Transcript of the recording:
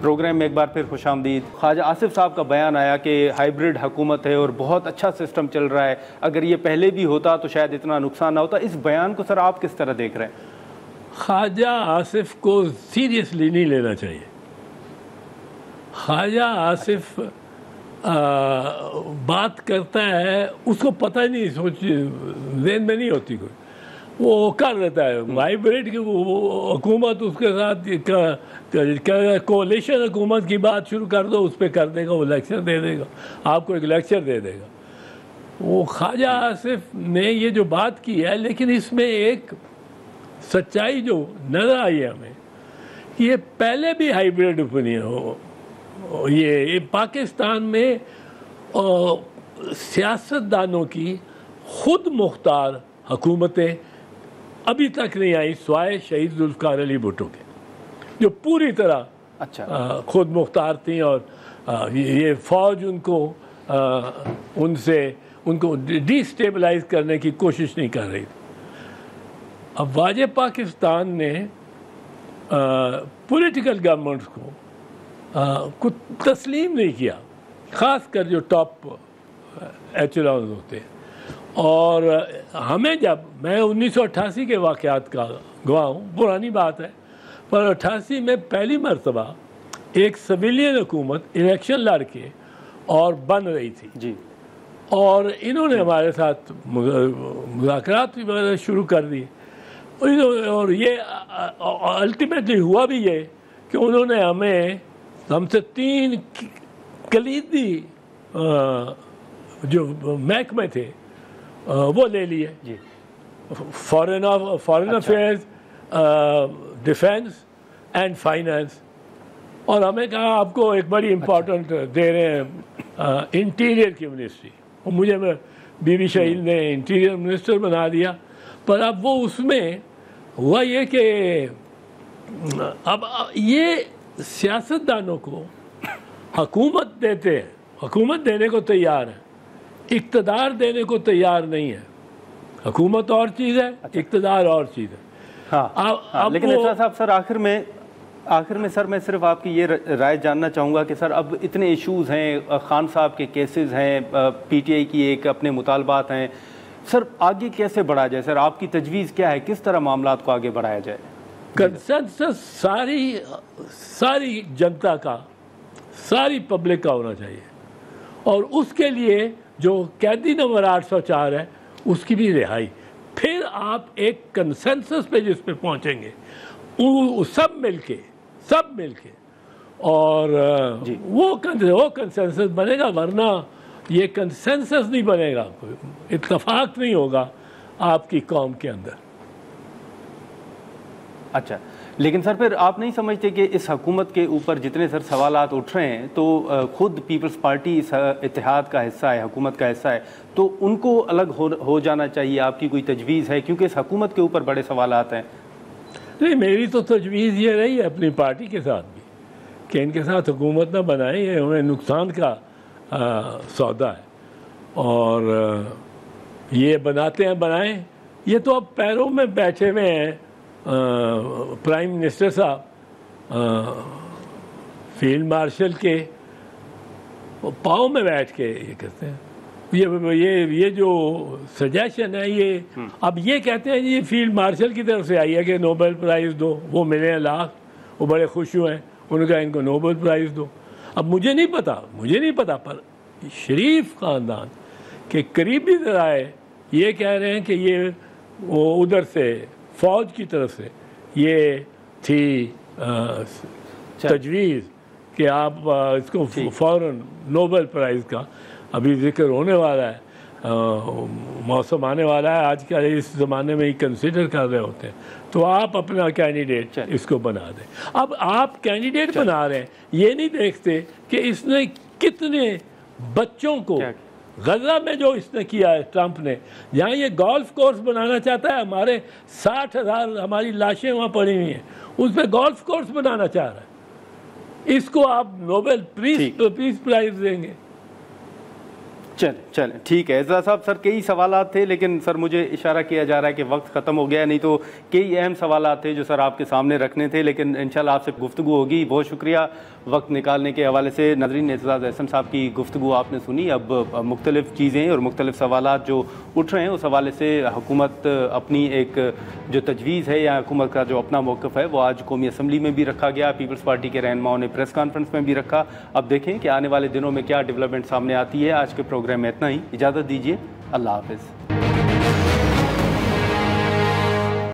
Programme में एक बार फिर खुशामदीद। ख्वाजा आसिफ साहब का बयान आया कि हाइब्रिड हुकूमत है और बहुत अच्छा सिस्टम चल रहा है, अगर ये पहले भी होता तो शायद इतना नुकसान ना होता। इस बयान को सर आप किस तरह देख रहे हैं? ख्वाजा आसिफ को सीरियसली नहीं लेना चाहिए। ख्वाजा आसिफ बात करता है, उसको पता ही नहीं, सोच ज़हन में नहीं होती कोई, वो कर देता है हाइब्रिड की हुकूमत, उसके साथ कोalition हुकूमत की बात शुरू कर दो, उस पर कर देगा, वो लेक्चर दे देगा, आपको एक लेक्चर दे देगा। वो ख्वाजा आसिफ ने ये जो बात की है, लेकिन इसमें एक सच्चाई जो नज़र आई है हमें, ये पहले भी हाइब्रिड ओपिनियन हो, ये पाकिस्तान में सियासतदानों की खुद मुख्तार हुकूमतें अभी तक नहीं आई, सिवाय शहीद जुल्फ़िकार अली भुट्टो के, जो पूरी तरह खुद मुख्तार थी और ये फ़ौज उनको डिस्टेबलाइज करने की कोशिश नहीं कर रही थी। अब वाजे पाकिस्तान ने पॉलिटिकल गवर्नमेंट्स को तस्लीम नहीं किया, ख़ासकर जो टॉप एचेलॉन्स होते हैं। और हमें जब मैं 1988 के वाक़यात का गवाह हूँ, पुरानी बात है, पर 88 में पहली मरतबा एक सिविलियन हुकूमत इलेक्शन लड़ के और बन रही थी जी, और इन्होंने हमारे साथ मुज़ाकरात वगैरह शुरू कर दी, और ये अल्टीमेटली हुआ भी ये कि उन्होंने हमसे 3 कलीदी जो महकमे थे वो ले लिए, foreign affairs, defence and finance, और हमें कहा आपको एक बड़ी इम्पोर्टेंट दे रहे हैं इंटीरियर की मिनिस्ट्री, और मुझे बीबी शहीद ने इंटीरियर मिनिस्टर बना दिया। पर अब वो उसमें हुआ ये कि अब ये सियासतदानों को हुकूमत देते हैं, हुकूमत देने को तैयार है, इक़्तिदार देने को तैयार नहीं है। हुकूमत और चीज़ है, इक़्तिदार और चीज़ है। हाँ, लेकिन साहब सर आखिर में सर मैं सिर्फ आपकी ये राय जानना चाहूँगा कि सर अब इतने इश्यूज़ हैं, खान साहब के केसेस हैं, पीटीआई की एक अपने मुतालबात हैं, सर आगे कैसे बढ़ा जाए? सर आपकी तजवीज़ क्या है, किस तरह मामलात को आगे बढ़ाया जाए? कंसेंसस सारी जनता का, सारी पब्लिक का होना चाहिए, और उसके लिए जो कैदी नंबर 804 है उसकी भी रिहाई। फिर आप एक कंसेंसस पे जिस पे पहुंचेंगे, सब मिलके और वो कंसेंसस बनेगा, वरना ये कंसेंसस नहीं बनेगा, इत्तफाक नहीं होगा आपकी कौम के अंदर। अच्छा, लेकिन सर फिर आप नहीं समझते कि इस हुकूमत के ऊपर जितने सर सवालात उठ रहे हैं, तो खुद पीपल्स पार्टी इस इत्तेहाद का हिस्सा है, हुकूमत का हिस्सा है, तो उनको अलग हो जाना चाहिए? आपकी कोई तजवीज़ है? क्योंकि इस हुकूमत के ऊपर बड़े सवालात हैं। नहीं, मेरी तो तजवीज़ ये रही है अपनी पार्टी के साथ भी कि इनके साथ हुकूमत ना बनाएं, ये हमें नुकसान का सौदा है, और ये बनाते हैं बनाएं, ये तो अब पैरों में बैठे हुए हैं प्राइम मिनिस्टर साहब, फील्ड मार्शल के पाँव में बैठ के ये कहते हैं, ये जो सजेशन है, ये अब ये कहते हैं ये फील्ड मार्शल की तरफ से आई है कि नोबेल प्राइज़ दो, वो मिले हैं लाख, वो बड़े खुश हुए हैं, उन्होंने कहा इनको नोबेल प्राइज़ दो। अब मुझे नहीं पता पर शरीफ ख़ानदान के करीबी ज़राए ये कह रहे हैं कि ये वो उधर से फ़ौज की तरफ से ये थी तजवीज़ कि आप इसको फ़ौरन नोबेल प्राइज़ का अभी जिक्र होने वाला है, मौसम आने वाला है, आज के इस ज़माने में ही कंसिडर कर रहे होते हैं, तो आप अपना कैंडिडेट इसको बना दें। अब आप कैंडिडेट बना रहे हैं, ये नहीं देखते कि इसने कितने बच्चों को गजा में जो इसने किया है ट्रंप ने, जहाँ ये गोल्फ कोर्स बनाना चाहता है, हमारे 60,000 हमारी लाशें वहाँ पड़ी हुई हैं, उस पर गोल्फ कोर्स बनाना चाह रहा है, इसको आप नोबेल पीस प्राइज़ देंगे? चल ठीक है इजरा साहब। सर कई सवालात थे, लेकिन सर मुझे इशारा किया जा रहा है कि वक्त ख़त्म हो गया, नहीं तो कई अहम सवालात थे जो सर आपके सामने रखने थे, लेकिन इंशाल्लाह आपसे गुफ्तगू होगी। बहुत शुक्रिया वक्त निकालने के हवाले से। नाज़रीन, एजाज़ एहसन साहब की गुफ्तगू आपने सुनी। अब मुख्तलिफ़ चीज़ें और मुख्तलिफ़ सवालात जो उठ रहे हैं उस हवाले से हुकूमत अपनी एक जो तजवीज़ है या हुकूमत का जो अपना मौक़िफ़ है वो आज कौमी असम्बली में भी रखा गया, पीपल्स पार्टी के रहनुमाओं ने प्रेस कॉन्फ्रेंस में भी रखा। अब देखें कि आने वाले दिनों में क्या डेवलपमेंट सामने आती है। आज के प्रोग्राम में इतना ही, इजाज़त दीजिए, अल्लाह हाफ़िज़।